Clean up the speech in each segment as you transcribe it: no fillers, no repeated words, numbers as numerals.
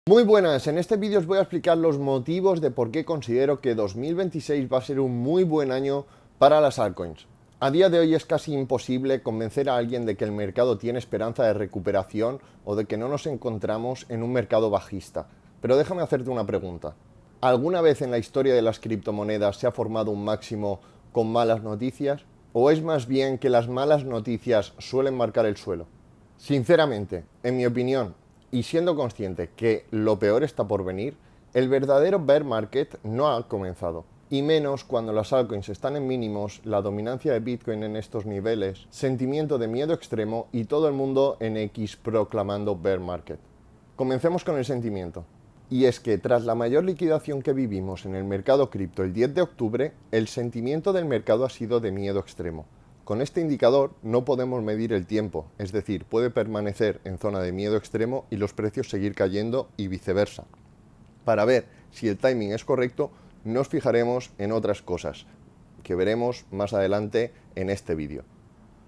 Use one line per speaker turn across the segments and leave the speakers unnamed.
Muy buenas, en este vídeo os voy a explicar los motivos de por qué considero que 2026 va a ser un muy buen año para las altcoins. A día de hoy es casi imposible convencer a alguien de que el mercado tiene esperanza de recuperación o de que no nos encontramos en un mercado bajista. Pero déjame hacerte una pregunta. ¿Alguna vez en la historia de las criptomonedas se ha formado un máximo con malas noticias? ¿O es más bien que las malas noticias suelen marcar el suelo? Sinceramente, en mi opinión, y siendo consciente que lo peor está por venir, el verdadero bear market no ha comenzado. Y menos cuando las altcoins están en mínimos, la dominancia de Bitcoin en estos niveles, sentimiento de miedo extremo y todo el mundo en X proclamando bear market. Comencemos con el sentimiento. Y es que tras la mayor liquidación que vivimos en el mercado cripto el 10 de octubre, el sentimiento del mercado ha sido de miedo extremo. Con este indicador no podemos medir el tiempo, es decir, puede permanecer en zona de miedo extremo y los precios seguir cayendo y viceversa. Para ver si el timing es correcto, nos fijaremos en otras cosas, que veremos más adelante en este vídeo.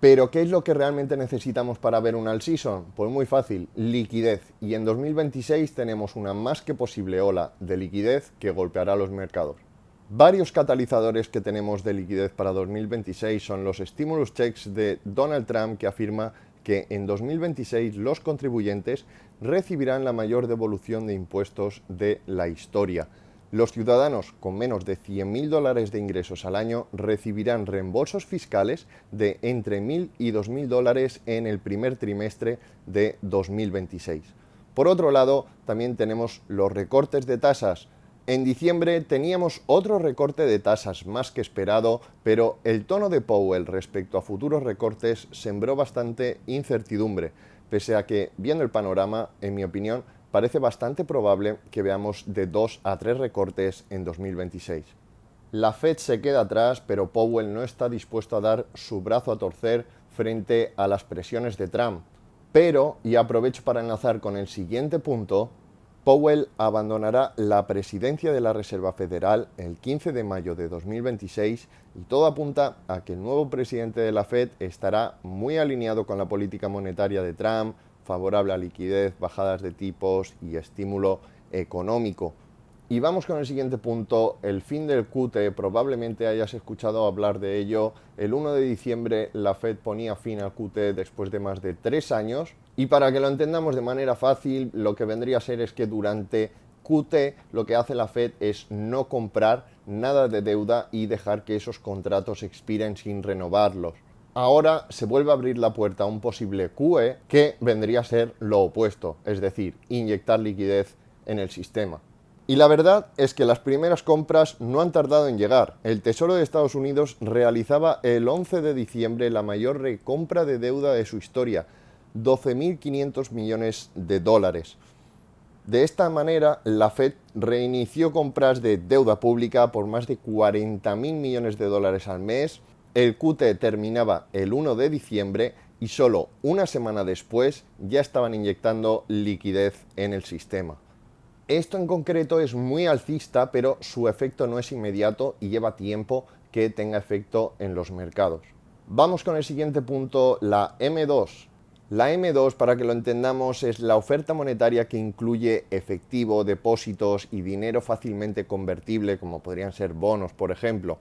Pero, ¿qué es lo que realmente necesitamos para ver un alt season? Pues muy fácil, liquidez. Y en 2026 tenemos una más que posible ola de liquidez que golpeará los mercados. Varios catalizadores que tenemos de liquidez para 2026 son los stimulus checks de Donald Trump, que afirma que en 2026 los contribuyentes recibirán la mayor devolución de impuestos de la historia. Los ciudadanos con menos de $100.000 de ingresos al año recibirán reembolsos fiscales de entre $1.000 y $2.000 en el primer trimestre de 2026. Por otro lado, también tenemos los recortes de tasas. En diciembre teníamos otro recorte de tasas más que esperado, pero el tono de Powell respecto a futuros recortes sembró bastante incertidumbre, pese a que, viendo el panorama, en mi opinión, parece bastante probable que veamos de 2 a 3 recortes en 2026. La Fed se queda atrás, pero Powell no está dispuesto a dar su brazo a torcer frente a las presiones de Trump. Pero, y aprovecho para enlazar con el siguiente punto, Powell abandonará la presidencia de la Reserva Federal el 15 de mayo de 2026 y todo apunta a que el nuevo presidente de la Fed estará muy alineado con la política monetaria de Trump, favorable a liquidez, bajadas de tipos y estímulo económico. Y vamos con el siguiente punto, el fin del QT. Probablemente hayas escuchado hablar de ello. El 1 de diciembre la Fed ponía fin al QT después de más de 3 años. Y para que lo entendamos de manera fácil, lo que vendría a ser es que durante QT lo que hace la Fed es no comprar nada de deuda y dejar que esos contratos expiren sin renovarlos. Ahora se vuelve a abrir la puerta a un posible QE que vendría a ser lo opuesto, es decir, inyectar liquidez en el sistema. Y la verdad es que las primeras compras no han tardado en llegar. El Tesoro de Estados Unidos realizaba el 11 de diciembre la mayor recompra de deuda de su historia, 12.500 millones de dólares. De esta manera, la Fed reinició compras de deuda pública por más de 40.000 millones de dólares al mes. El QT terminaba el 1 de diciembre y solo una semana después ya estaban inyectando liquidez en el sistema. Esto en concreto es muy alcista, pero su efecto no es inmediato y lleva tiempo que tenga efecto en los mercados. Vamos con el siguiente punto, la M2. La M2, para que lo entendamos, es la oferta monetaria que incluye efectivo, depósitos y dinero fácilmente convertible, como podrían ser bonos, por ejemplo,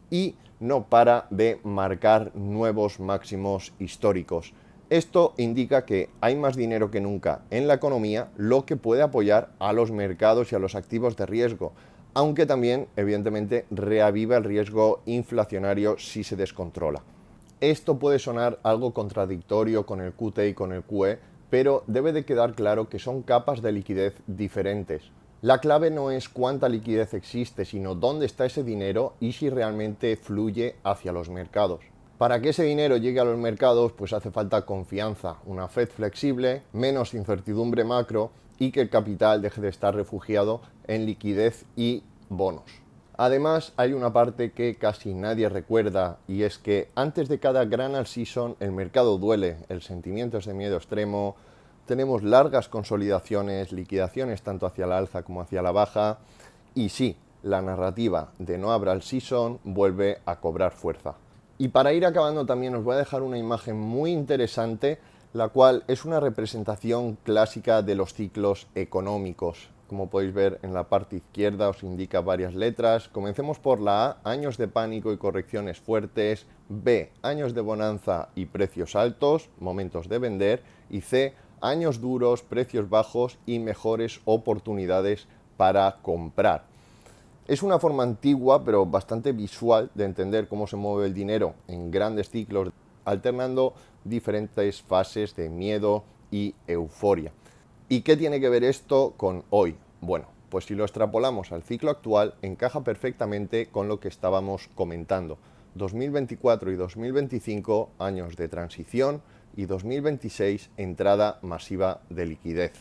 y no para de marcar nuevos máximos históricos. Esto indica que hay más dinero que nunca en la economía, lo que puede apoyar a los mercados y a los activos de riesgo, aunque también, evidentemente, reaviva el riesgo inflacionario si se descontrola. Esto puede sonar algo contradictorio con el QT y con el QE, pero debe de quedar claro que son capas de liquidez diferentes. La clave no es cuánta liquidez existe, sino dónde está ese dinero y si realmente fluye hacia los mercados. Para que ese dinero llegue a los mercados, pues hace falta confianza, una Fed flexible, menos incertidumbre macro y que el capital deje de estar refugiado en liquidez y bonos. Además, hay una parte que casi nadie recuerda y es que antes de cada gran alt season el mercado duele, el sentimiento es de miedo extremo, tenemos largas consolidaciones, liquidaciones tanto hacia la alza como hacia la baja y sí, la narrativa de no habrá alt season vuelve a cobrar fuerza. Y para ir acabando también os voy a dejar una imagen muy interesante la cual es una representación clásica de los ciclos económicos. Como podéis ver en la parte izquierda os indica varias letras. Comencemos por la A, años de pánico y correcciones fuertes; B, años de bonanza y precios altos, momentos de vender; y C, años duros, precios bajos y mejores oportunidades para comprar. Es una forma antigua pero bastante visual de entender cómo se mueve el dinero en grandes ciclos, alternando diferentes fases de miedo y euforia. ¿Y qué tiene que ver esto con hoy? Bueno, pues si lo extrapolamos al ciclo actual, encaja perfectamente con lo que estábamos comentando. 2024 y 2025, años de transición, y 2026, entrada masiva de liquidez.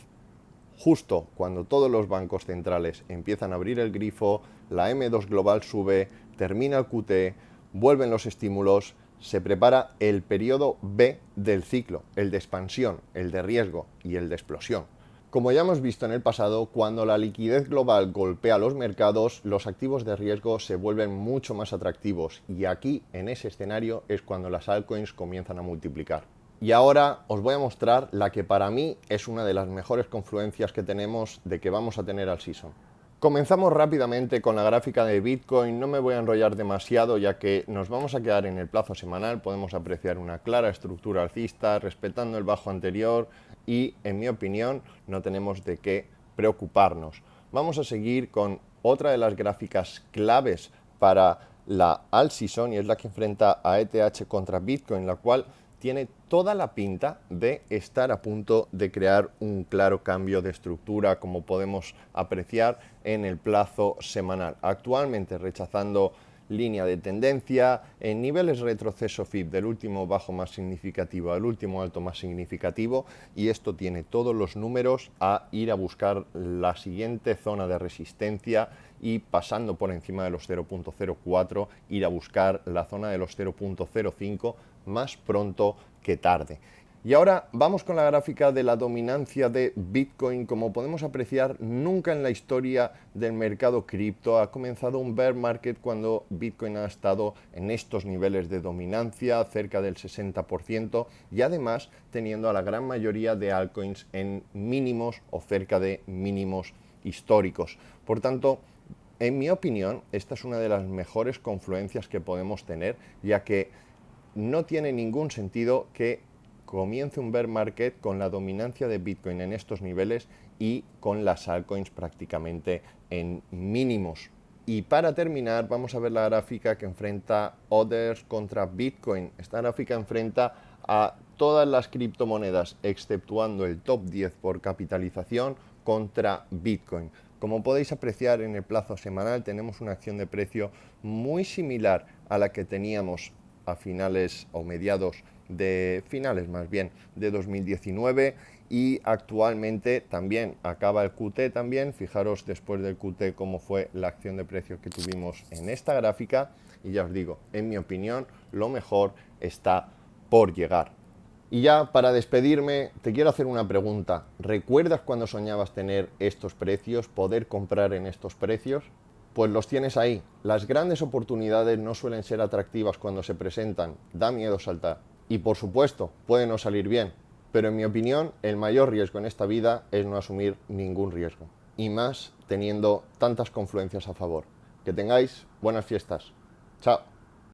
Justo cuando todos los bancos centrales empiezan a abrir el grifo, la M2 global sube, termina el QT, vuelven los estímulos, se prepara el periodo B del ciclo, el de expansión, el de riesgo y el de explosión. Como ya hemos visto en el pasado, cuando la liquidez global golpea los mercados, los activos de riesgo se vuelven mucho más atractivos, y aquí, en ese escenario, es cuando las altcoins comienzan a multiplicar. Y ahora os voy a mostrar la que para mí es una de las mejores confluencias que tenemos de que vamos a tener al season. Comenzamos rápidamente con la gráfica de Bitcoin. No me voy a enrollar demasiado, ya que nos vamos a quedar en el plazo semanal. Podemos apreciar una clara estructura alcista respetando el bajo anterior y, en mi opinión, no tenemos de qué preocuparnos. Vamos a seguir con otra de las gráficas claves para la alt season, y es la que enfrenta a ETH contra Bitcoin, la cual tiene toda la pinta de estar a punto de crear un claro cambio de estructura, como podemos apreciar en el plazo semanal. Actualmente rechazando línea de tendencia, en niveles retroceso FIB del último bajo más significativo al último alto más significativo, y esto tiene todos los números a ir a buscar la siguiente zona de resistencia, y pasando por encima de los 0.04, ir a buscar la zona de los 0.05 más pronto que tarde. Y ahora vamos con la gráfica de la dominancia de Bitcoin. Como podemos apreciar, nunca en la historia del mercado cripto ha comenzado un bear market cuando Bitcoin ha estado en estos niveles de dominancia, cerca del 60%, y además teniendo a la gran mayoría de altcoins en mínimos o cerca de mínimos históricos. Por tanto, en mi opinión, esta es una de las mejores confluencias que podemos tener, ya que no tiene ningún sentido que comience un bear market con la dominancia de Bitcoin en estos niveles y con las altcoins prácticamente en mínimos. Y para terminar, vamos a ver la gráfica que enfrenta Others contra Bitcoin. Esta gráfica enfrenta a todas las criptomonedas, exceptuando el top 10 por capitalización, contra Bitcoin. Como podéis apreciar, en el plazo semanal tenemos una acción de precio muy similar a la que teníamos a finales o mediados de finales más bien de 2019, y actualmente también acaba el QT también. Fijaros después del QT cómo fue la acción de precios que tuvimos en esta gráfica, y ya os digo, en mi opinión, lo mejor está por llegar. Y ya para despedirme, te quiero hacer una pregunta. ¿Recuerdas cuando soñabas tener estos precios, poder comprar en estos precios? Pues los tienes ahí. Las grandes oportunidades no suelen ser atractivas cuando se presentan, da miedo saltar. Y por supuesto, puede no salir bien, pero en mi opinión, el mayor riesgo en esta vida es no asumir ningún riesgo, y más teniendo tantas confluencias a favor. Que tengáis buenas fiestas. Chao.